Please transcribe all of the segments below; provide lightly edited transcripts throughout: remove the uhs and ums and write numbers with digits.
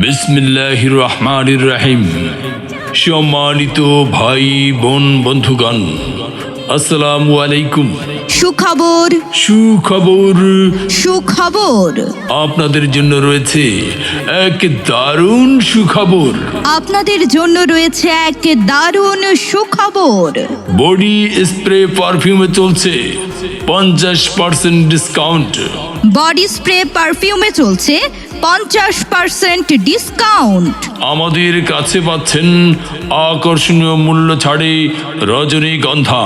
বিসমিল্লাহির রহমানির রহিম। সম্মানিত ভাই বোন বন্ধুগণ, আসসালামু আলাইকুম। সুখবর সুখবর সুখবর আপনাদের জন্য রয়েছে এক দারুণ সুখবর। আপনাদের জন্য রয়েছে এক দারুণ সুখবর। বডি স্প্রে পারফিউমে চলছে 50% ডিসকাউন্ট। বডি স্প্রে পারফিউমে চলছে 50% ডিসকাউন্ট। আমাদের কাছে পাচ্ছেন আকর্ষণীয় মূল্য ছাড়ে রজনীগন্ধা,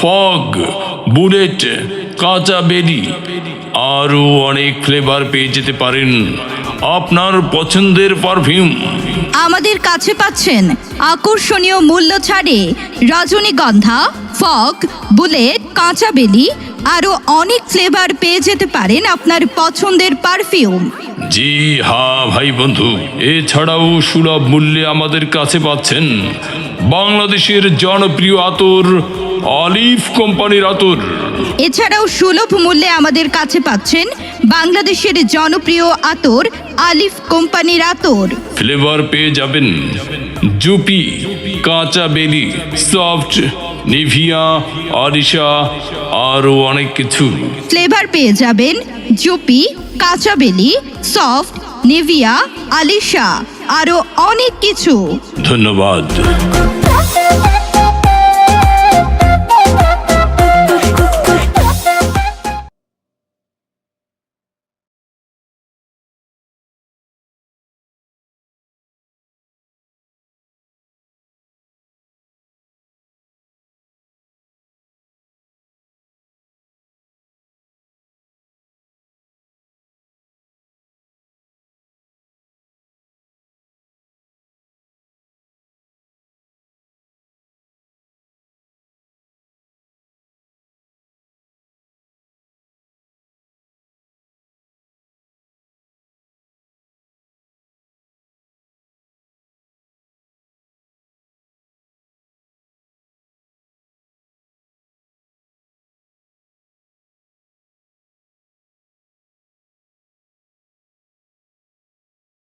ফগ, বুলেট, কাঁচা বেরি আরও অনেক ফ্লেভার পেয়ে যেতে পারেন আপনার পছন্দের পারফিউম। আমাদের কাছে পাচ্ছেন আকর্ষণীয় মূল্য ছাড়ে রজনীগন্ধা, ফগ, বুলেট, কাঁচা বেলি আরও অনেক ফ্লেভার পেয়ে যেতে পারেন আপনার পছন্দের পারফিউম। জি হ্যাঁ ভাই বন্ধু, এছাড়াও সুলভ মূল্যে আমাদের কাছে পাচ্ছেন বাংলাদেশের জনপ্রিয় আতর অলিভ কোম্পানির আতর। এছাড়াও সুলভ মূল্যে আমাদের কাছে পাচ্ছেন বাংলাদেশের জনপ্রিয় আতর আলিফ কোম্পানির আতর। ফ্লেভার পেয়ে যাবেন জুপি, কাঁচা বেলি, সফট, নিভিয়া, আরিশা আরও অনেক কিছু। ফ্লেভার পেয়ে যাবেন জুপি, কাঁচা বেলি, সফট, নিভিয়া, আলিশা আরও অনেক কিছু। ধন্যবাদ।